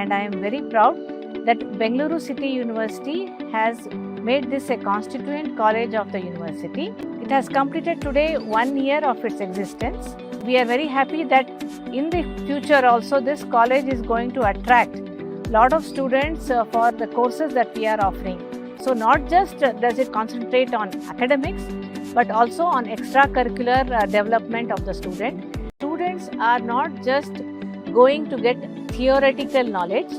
and I am very proud that Bengaluru City University has made this a constituent college of the university. It has completed today 1 year of its existence. We are very happy that in the future also this college is going to attract lot of students for the courses that we are offering. So not just does it concentrate on academics, but also on extracurricular development of the student. Students are not just going to get theoretical knowledge,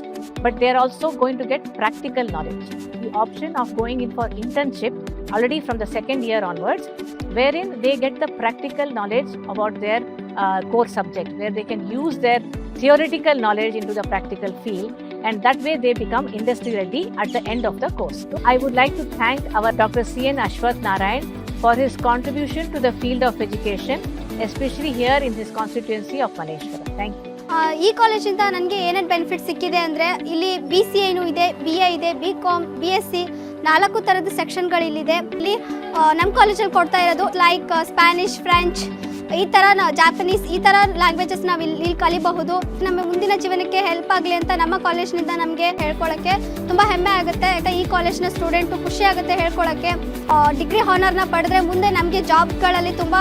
but they are also going to get practical knowledge. The option of going in for internship already from the second year onwards, wherein they get the practical knowledge about their core subject, where they can use their theoretical knowledge into the practical field, and that way they become industry ready at the end of the course. I would like to thank our Dr. C.N. Ashwath Narayan for his contribution to the field of education, especially here in his constituency of Malleshwara. Thank you. ಈ ಕಾಲೇಜಿಂದ ನನಗೆ ಏನೇನು benefit ಸಿಕ್ಕಿದೆ ಅಂದರೆ ಇಲ್ಲಿ BCA ಇದೆ, BA ಇದೆ, BCom, BSc 4 ಥರದ ಸೆಕ್ಷನ್ಗಳಿಲ್ಲಿದೆ. ಇಲ್ಲಿ ನಮ್ಮ ಕಾಲೇಜಲ್ಲಿ ಕೊಡ್ತಾ ಇರೋದು ಲೈಕ್ ಸ್ಪ್ಯಾನಿಷ್, ಫ್ರೆಂಚ್, ಈ ಥರ ಜಾಪನೀಸ್, ಈ ಥರ ಲ್ಯಾಂಗ್ವೇಜಸ್ ನಾವು ಇಲ್ಲಿ ಕಲಿಬಹುದು. ನಮ್ಮ ಮುಂದಿನ ಜೀವನಕ್ಕೆ ಹೆಲ್ಪ್ ಆಗಲಿ ಅಂತ ನಮ್ಮ ಕಾಲೇಜ್ನಿಂದ ನಮಗೆ ಹೇಳ್ಕೊಳ್ಳೋಕ್ಕೆ ತುಂಬ ಹೆಮ್ಮೆ ಆಗುತ್ತೆ. ಯಾಕೆ ಈ ಕಾಲೇಜ್ನ ಸ್ಟೂಡೆಂಟು ಖುಷಿ ಆಗುತ್ತೆ ಹೇಳ್ಕೊಳ್ಳೋಕ್ಕೆ. ಡಿಗ್ರಿ ಹಾನರ್ನ ಪಡೆದ್ರೆ ಮುಂದೆ ನಮಗೆ ಜಾಬ್ಗಳಲ್ಲಿ ತುಂಬ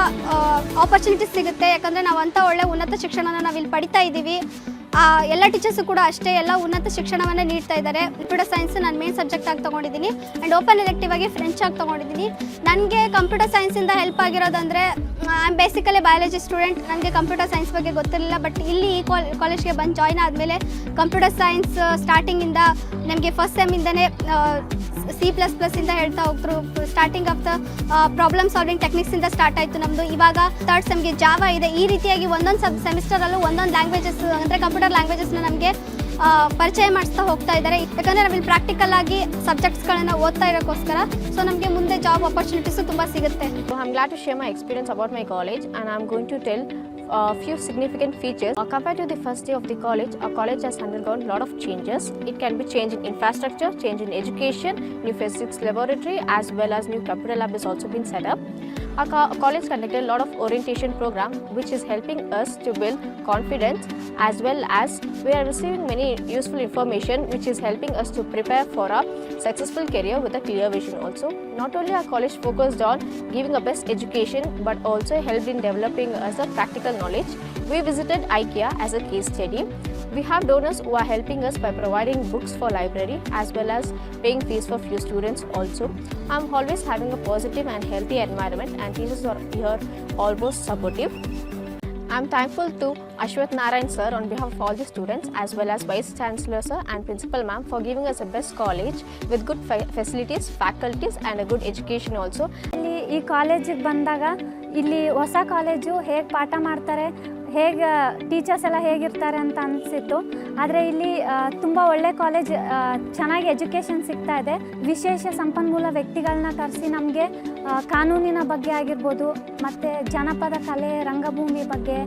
ಆಪರ್ಚುನಿಟೀಸ್ ಸಿಗುತ್ತೆ. ಯಾಕಂದರೆ ನಾವು ಅಂಥ ಒಳ್ಳೆ ಉನ್ನತ ಶಿಕ್ಷಣನ ನಾವು ಇಲ್ಲಿ ಪಡಿತಾ ಇದ್ದೀವಿ. ಎಲ್ಲ ಟೀಚರ್ಸು ಕೂಡ ಅಷ್ಟೇ ಎಲ್ಲ ಉನ್ನತ ಶಿಕ್ಷಣವನ್ನೇ ನೀಡ್ತಾ ಇದ್ದಾರೆ. ಕಂಪ್ಯೂಟರ್ ಸೈನ್ಸ್ ನಾನು ಮೇನ್ ಸಬ್ಜೆಕ್ಟ್ ಆಗಿ ತೊಗೊಂಡಿದ್ದೀನಿ ಆ್ಯಂಡ್ ಓಪನ್ ಎಲೆಕ್ಟಿವ್ ಆಗಿ ಫ್ರೆಂಚ್ ಆಗಿ ತೊಗೊಂಡಿದ್ದೀನಿ. ನನಗೆ ಕಂಪ್ಯೂಟರ್ ಸೈನ್ಸಿಂದ ಹೆಲ್ಪ್ ಆಗಿರೋದಂದರೆ I am basically biology student. ನನಗೆ ಕಂಪ್ಯೂಟರ್ ಸೈನ್ಸ್ ಬಗ್ಗೆ ಗೊತ್ತಿರಲಿಲ್ಲ, ಬಟ್ ಇಲ್ಲಿ ಈ ಕಾಲೇಜ್ಗೆ ಬಂದು ಜಾಯ್ನ್ ಆದಮೇಲೆ ಕಂಪ್ಯೂಟರ್ ಸೈನ್ಸ್ ಸ್ಟಾರ್ಟಿಂಗಿಂದ ನಮಗೆ ಫಸ್ಟ್ ಸೆಮ್ಮಿಂದನೇ C++ಇಂದ ಹೇಳ್ತಾ ಹೋಗ್ತರು. Starting of the problem solving ಟೆಕ್ನಿಕ್ಸಿಂದ ಸ್ಟಾರ್ಟ್ ಆಯಿತು ನಮ್ಮದು. ಇವಾಗ ಥರ್ಡ್ ಸೆಮ್ಗೆ ಜಾವಾ ಇದೆ. ಈ ರೀತಿಯಾಗಿ ಒಂದೊಂದು ಸೆಮಿಸ್ಟರಲ್ಲೂ ಒಂದೊಂದು ಲ್ಯಾಂಗ್ವೇಜಸ್ ಅಂದರೆ ಕಂಪ್ಯೂಟರ್ ಲ್ಯಾಂಗ್ವೇಜಸ್ನ ನಮಗೆ ಪರಿಚಯ ಮಾಡಿಸ್ತಾ ಹೋಗ್ತಾ ಇದ್ದಾರೆ. ಯಾಕಂದರೆ ನಾವಿಲ್ಲಿ ಪ್ರಾಕ್ಟಿಕಲ್ ಆಗಿ ಸಬ್ಜೆಕ್ಟ್ಸ್ಗಳನ್ನು ಓದ್ತಾ ಇರೋಕ್ಕೋಸ್ಕರ ಸೊ ನಮಗೆ ಮುಂದೆ ಜಾಬ್ ಆಪರ್ಚುನಿಟೀಸು ತುಂಬ ಸಿಗುತ್ತೆ. I'm glad to share my experience about my college, and I'm going to tell a few significant features. Compared to the first day of the college, our college has undergone a lot of changes. It can be change in infrastructure, change in education, new physics laboratory, as well as new computer lab has also been set up. Our college conducted a lot of orientation program, which is helping us to build confidence, as well as we are receiving many useful information, which is helping us to prepare for a successful career with a clear vision also. Not only our college focused on giving a best education, but also helped in developing us a practical knowledge. We visited IKEA as a case study. We have donors who are helping us by providing books for library, as well as paying fees for few students also. I'm always having a positive and healthy environment, and teachers are here almost supportive. I'm thankful to Ashwath Narayan sir on behalf of all the students, as well as Vice Chancellor sir and Principal ma'am for giving us a best college with good facilities, faculties and a good education also. ಇಲ್ಲಿ ಈ ಕಾಲೇಜಿಗೆ ಬಂದಾಗ ಇಲ್ಲಿ ಹೊಸ college ಹೇಗೆ ಪಾಠ ಮಾಡ್ತಾರೆ, ಹೇಗೆ ಟೀಚರ್ಸ್ ಎಲ್ಲ ಹೇಗಿರ್ತಾರೆ ಅಂತ ಅನಿಸಿತ್ತು. ಆದರೆ ಇಲ್ಲಿ ತುಂಬ ಒಳ್ಳೆ ಕಾಲೇಜ್, ಚೆನ್ನಾಗಿ ಎಜುಕೇಷನ್ ಸಿಗ್ತಾ ಇದೆ. ವಿಶೇಷ ಸಂಪನ್ಮೂಲ ವ್ಯಕ್ತಿಗಳನ್ನ ಕರೆಸಿ ನಮಗೆ ಕಾನೂನಿನ ಬಗ್ಗೆ ಆಗಿರ್ಬೋದು, ಮತ್ತು ಜನಪದ ಕಲೆ, ರಂಗಭೂಮಿ ಬಗ್ಗೆ,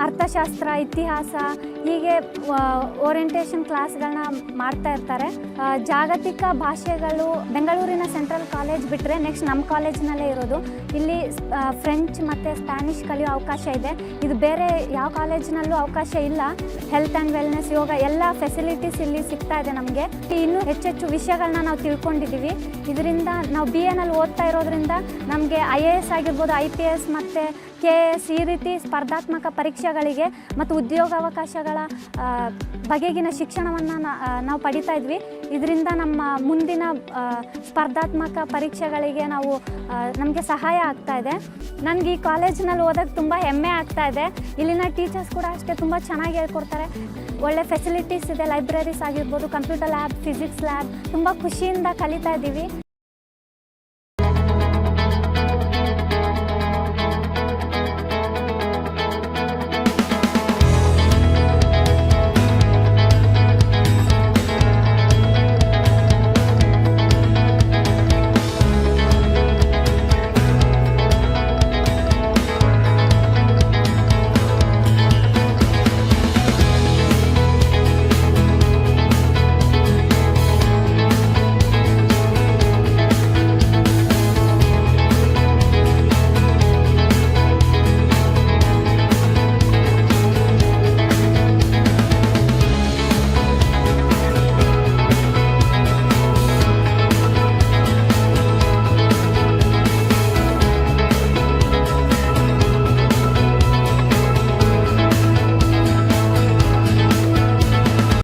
ಅರ್ಥಶಾಸ್ತ್ರ, ಇತಿಹಾಸ, ಹೀಗೆ ಓರಿಯೆಂಟೇಷನ್ ಕ್ಲಾಸ್ಗಳನ್ನ ಮಾಡ್ತಾ ಇರ್ತಾರೆ. ಜಾಗತಿಕ ಭಾಷೆಗಳು ಬೆಂಗಳೂರಿನ ಸೆಂಟ್ರಲ್ ಕಾಲೇಜ್ ಬಿಟ್ಟರೆ ನೆಕ್ಸ್ಟ್ ನಮ್ಮ ಕಾಲೇಜಿನಲ್ಲೇ ಇರೋದು. ಇಲ್ಲಿ ಫ್ರೆಂಚ್ ಮತ್ತು ಸ್ಪ್ಯಾನಿಷ್ ಕಲಿಯೋ ಅವಕಾಶ ಇದೆ. ಇದು ಬೇರೆ ಯಾವ ಕಾಲೇಜಿನಲ್ಲೂ ಅವಕಾಶ ಇಲ್ಲ. ಹೆಲ್ತ್ ಆ್ಯಂಡ್ ವೆಲ್ನೆಸ್, ಯೋಗ ಎಲ್ಲ ಫೆಸಿಲಿಟೀಸ್ ಇಲ್ಲಿ ಸಿಗ್ತಾ ಇದೆ ನಮಗೆ. ಇನ್ನೂ ಹೆಚ್ಚೆಚ್ಚು ವಿಷಯಗಳನ್ನ ನಾವು ತಿಳ್ಕೊಂಡಿದ್ದೀವಿ. ಇದರಿಂದ ನಾವು BAನಲ್ಲಿ ಓದ್ತಾ ಇರೋದ್ರಿಂದ ನಮಗೆ IAS ಆಗಿರ್ಬೋದು, IPS ಮತ್ತು KS ಈ ರೀತಿ ಸ್ಪರ್ಧಾತ್ಮಕ ಪರೀಕ್ಷೆಗಳಿಗೆ ಮತ್ತು ಉದ್ಯೋಗಾವಕಾಶಗಳ ಬಗೆಗಿನ ಶಿಕ್ಷಣವನ್ನು ನಾವು ಪಡಿತಾ ಇದ್ವಿ. ಇದರಿಂದ ನಮ್ಮ ಮುಂದಿನ ಸ್ಪರ್ಧಾತ್ಮಕ ಪರೀಕ್ಷೆಗಳಿಗೆ ನಮಗೆ ಸಹಾಯ ಆಗ್ತಾ ಇದೆ. ನನಗೆ ಈ ಕಾಲೇಜಿನಲ್ಲಿ ಓದೋಕ್ಕೆ ತುಂಬ ಹೆಮ್ಮೆ ಆಗ್ತಾ ಇದೆ. ಇಲ್ಲಿನ ಟೀಚರ್ಸ್ ಕೂಡ ಅಷ್ಟೇ ತುಂಬ ಚೆನ್ನಾಗಿ ಹೇಳ್ಕೊಡ್ತಾರೆ. ಒಳ್ಳೆ ಫೆಸಿಲಿಟೀಸ್ ಇದೆ, ಲೈಬ್ರರೀಸ್ ಆಗಿರ್ಬೋದು, ಕಂಪ್ಯೂಟರ್ ಲ್ಯಾಬ್, ಫಿಸಿಕ್ಸ್ ಲ್ಯಾಬ್, ತುಂಬ ಖುಷಿಯಿಂದ ಕಲಿತಾ ಇದ್ದೀವಿ.